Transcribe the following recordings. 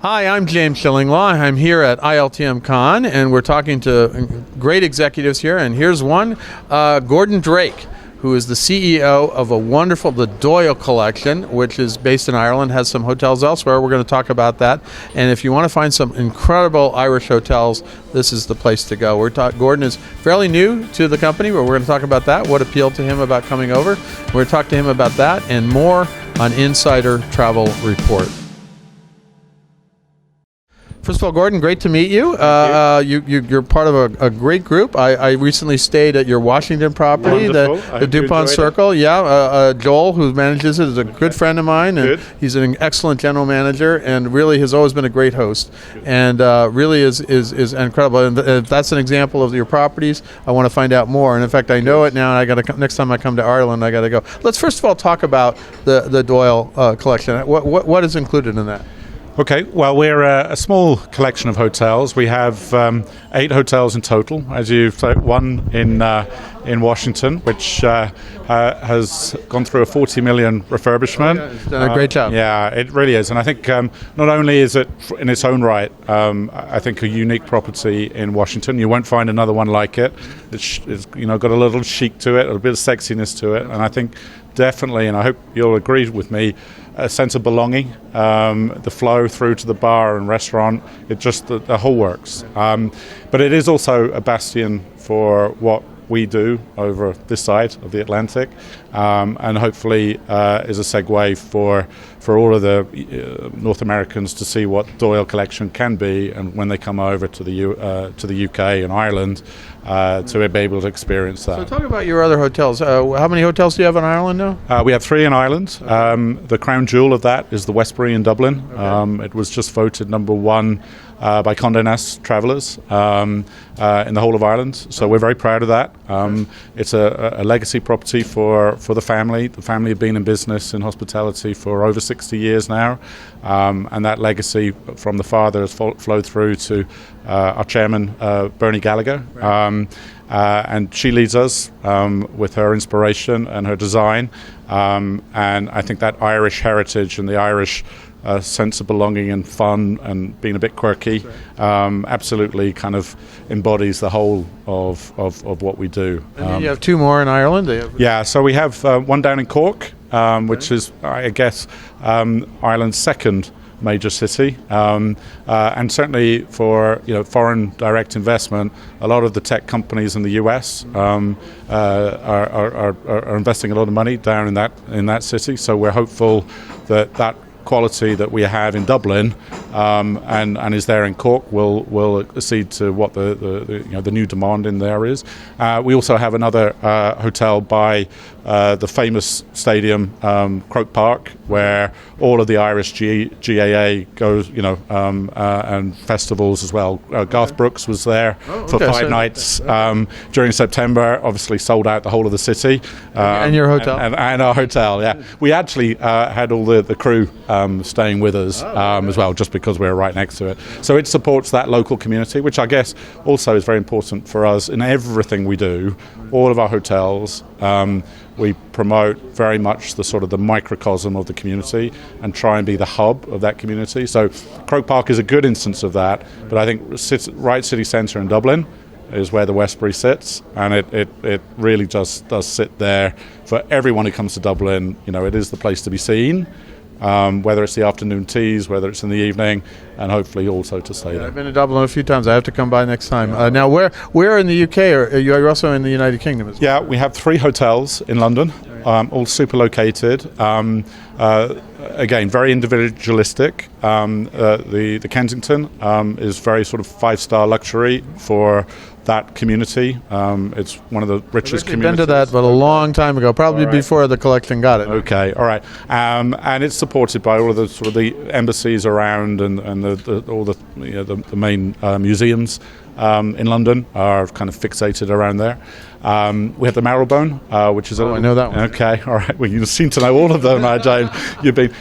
Hi, I'm James Schillinglaw. I'm here at ILTM Con, and we're talking to great executives here. And here's one, Gordon Drake, who is the CEO of the Doyle Collection, which is based in Ireland, has some hotels elsewhere. We're going to talk about that. And if you want to find some incredible Irish hotels, this is the place to go. Gordon is fairly new to the company, but we're going to talk about that, what appealed to him about coming over. We're going to talk to him about that and more on Insider Travel Report. First of all, Gordon, great to meet you. You're part of a great group. I recently stayed at your Washington property, the DuPont Circle. Joel, who manages it, is a good friend of mine, and he's an excellent general manager, and really has always been a great host, and really is incredible. And if that's an example of your properties, I want to find out more. And in fact, I know it now. And next time I come to Ireland, I got to go. Let's first of all talk about the Doyle Collection. What is included in that? Okay, well, we're a small collection of hotels. We have 8 hotels in total, as you've said, one in Washington, which has gone through a $40 million refurbishment. Oh, yeah, it's done a great job. Yeah, it really is. And I think not only is it in its own right, I think a unique property in Washington. You won't find another one like it. It's got a little chic to it, a bit of sexiness to it, and I think definitely, and I hope you'll agree with me, a sense of belonging, the flow through to the bar and restaurant, the whole works. But it is also a bastion for what we do over this side of the Atlantic, and hopefully is a segue for all of the North Americans to see what Doyle Collection can be, and when they come over to the UK and Ireland, to be able to experience that. So talk about your other hotels. How many hotels do you have in Ireland now? We have 3 in Ireland. The crown jewel of that is the Westbury in Dublin. Okay. It was just voted number 1 by Condé Nast Travellers in the whole of Ireland. So we're very proud of that. It's a legacy property for the family. The family have been in business in hospitality for over 60 years now. And that legacy from the father has flowed through to our chairman, Bernie Gallagher. And she leads us with her inspiration and her design. And I think that Irish heritage and the Irish sense of belonging and fun and being a bit quirky absolutely kind of embodies the whole of what we do. And then you have 2 more in Ireland? Yeah, so we have one down in Cork, which is, I guess, Ireland's second major city, and certainly for foreign direct investment, a lot of the tech companies in the US are investing a lot of money down in that city. So we're hopeful that quality that we have in Dublin and is there in Cork will accede to what the new demand in there is. We also have another hotel by the famous stadium, Croke Park, where all of the Irish GAA goes, and festivals as well. Garth Brooks was there for 5 nights during September. Obviously sold out the whole of the city. And your hotel? And our hotel, yeah. We actually had all the crew staying with us as well, just because we're right next to it. So it supports that local community, which I guess also is very important for us in everything we do. All of our hotels, we promote very much the microcosm of the community and try and be the hub of that community. So Croke Park is a good instance of that, but I think right city centre in Dublin is where the Westbury sits, and it really does sit there for everyone who comes to Dublin. It is the place to be seen. Whether it's the afternoon teas, whether it's in the evening, and hopefully also to stay there. I've been to Dublin a few times. I have to come by next time. Now, where in the UK are you? Are also in the United Kingdom as well? Yeah, we have 3 hotels in London, all super located. Again, very individualistic. The Kensington is very sort of 5-star luxury for that community. It's one of the richest communities. I've been to that, but a long time ago, probably before the collection got it. Okay, all right. And it's supported by all of the embassies around and all the main museums in London are kind of fixated around there. We have the Marylebone, which is I know that one. Okay, all right. Well, you seem to know all of them, Jane. You've been.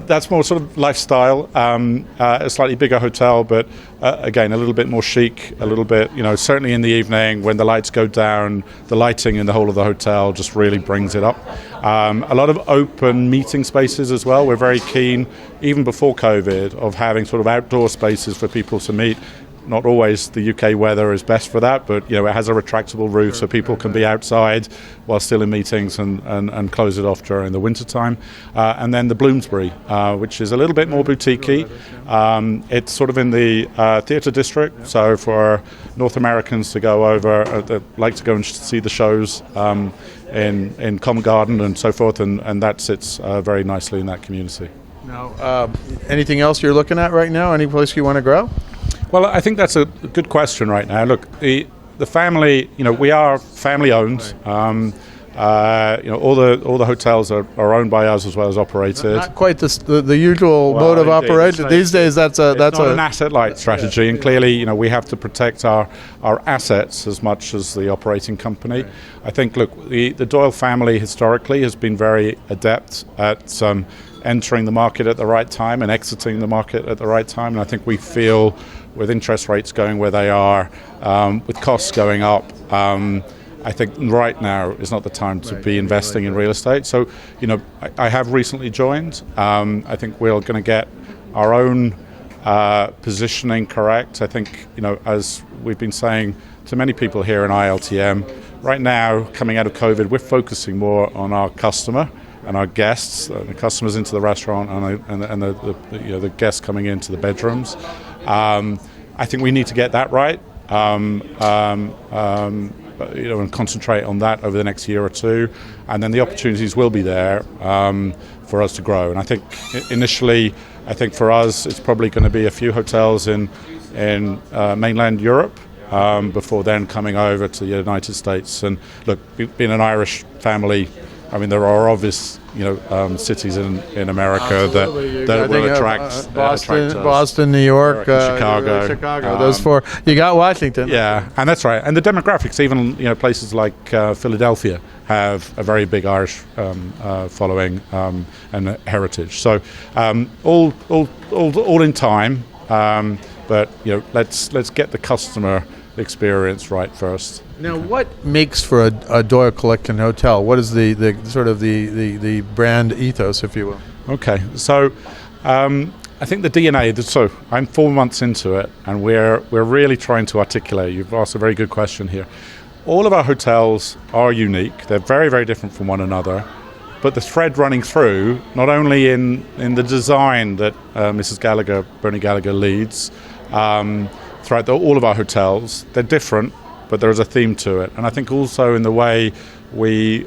That's more sort of lifestyle. A slightly bigger hotel, but again, a little bit more chic. A little bit, certainly in the evening when the lights go down, the lighting in the whole of the hotel just really brings it up. A lot of open meeting spaces as well. We're very keen, even before COVID, of having sort of outdoor spaces for people to meet. Not always the UK weather is best for that, but it has a retractable roof so people can be outside while still in meetings and close it off during the winter time. And then the Bloomsbury, which is a little bit more boutique-y. It's sort of in the theatre district, so for North Americans to go over, that like to go and see the shows in Covent Garden and so forth, and that sits very nicely in that community. Now, anything else you're looking at right now? Any place you want to grow? Well, I think that's a good question right now. Look, the family, we are family owned. All the hotels are owned by us as well as operated. Not quite the usual mode of operation. These days, that's an asset-light strategy, and clearly, we have to protect our assets as much as the operating company. Right. I think, look, the Doyle family historically has been very adept at entering the market at the right time and exiting the market at the right time, and I think we feel, with interest rates going where they are, with costs going up, I think right now is not the time to be investing in real estate. So, I have recently joined. I think we're going to get our own positioning correct. I think, as we've been saying to many people here in ILTM, right now, coming out of COVID, we're focusing more on our customer and our guests, the customers into the restaurant and the guests coming into the bedrooms. I think we need to get that right, and concentrate on that over the next year or two, and then the opportunities will be there for us to grow. And I think initially, for us, it's probably going to be a few hotels in mainland Europe before then coming over to the United States. And look, being an Irish family, there are obvious, cities in America that will attract Boston, New York, Chicago. Those four. You got Washington. Yeah, and that's right. And the demographics, even places like Philadelphia, have a very big Irish following and heritage. So all in time. But let's get the customer experience right first. Now, what makes for a Doyle Collection hotel? What is the sort of the brand ethos, if you will? Okay, so I think the DNA. So I'm 4 months into it, and we're really trying to articulate. You've asked a very good question here. All of our hotels are unique. They're very, very different from one another. But the thread running through, not only in the design that Mrs. Gallagher, Bernie Gallagher, leads throughout all of our hotels, they're different, but there is a theme to it. And I think also in the way we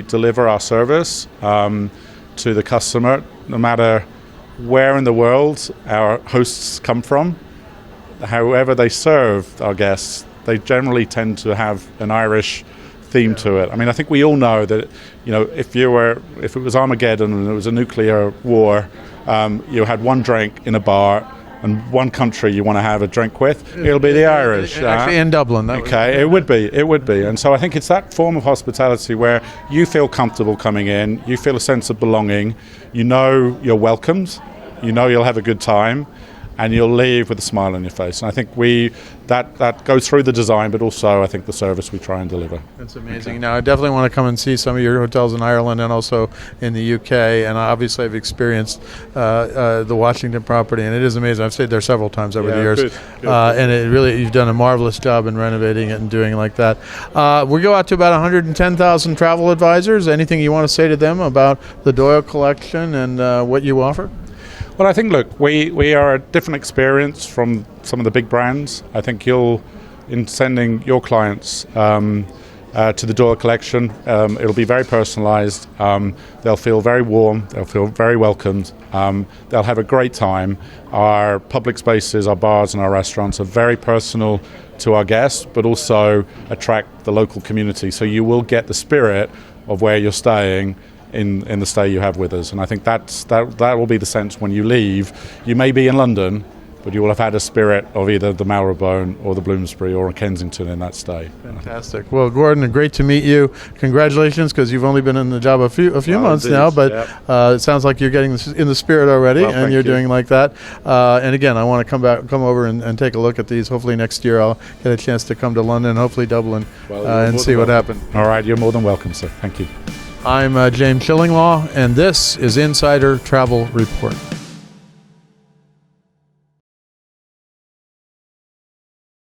deliver our service to the customer, no matter where in the world our hosts come from, however they serve our guests, they generally tend to have an Irish theme to it. I think we all know that, if it was Armageddon and it was a nuclear war, you had one drink in a bar and one country you want to have a drink with, it'll be the Irish. Actually, in Dublin. It would be. And so I think it's that form of hospitality where you feel comfortable coming in, you feel a sense of belonging, you're welcomed, you'll have a good time, and you'll leave with a smile on your face. And I think that goes through the design, but also I think the service we try and deliver. That's amazing. Now, I definitely want to come and see some of your hotels in Ireland and also in the UK. And obviously, I've experienced the Washington property, and it is amazing. I've stayed there several times over the years, good. And it really, you've done a marvelous job in renovating it and doing like that. We go out to about 110,000 travel advisors. Anything you want to say to them about the Doyle Collection and what you offer? Well, I think, look, we are a different experience from some of the big brands. I think in sending your clients to the Doyle Collection, it'll be very personalised. They'll feel very warm. They'll feel very welcomed. They'll have a great time. Our public spaces, our bars and our restaurants are very personal to our guests, but also attract the local community. So you will get the spirit of where you're staying in the stay you have with us. And I think that will be the sense when you leave. You may be in London but you will have had a spirit of either the Marylebone or the Bloomsbury or Kensington in that stay. Fantastic. Well, Gordon, great to meet you. Congratulations, because you've only been in the job a few months indeed, now, but yep. It sounds like you're getting in the spirit already, Well, and you're thank you. doing like that. And again, I want to come over and take a look at these. Hopefully next year I'll get a chance to come to London, hopefully Dublin, and see what happened. All right, you're more than welcome, sir. Thank you. I'm James Shillinglaw, and this is Insider Travel Report.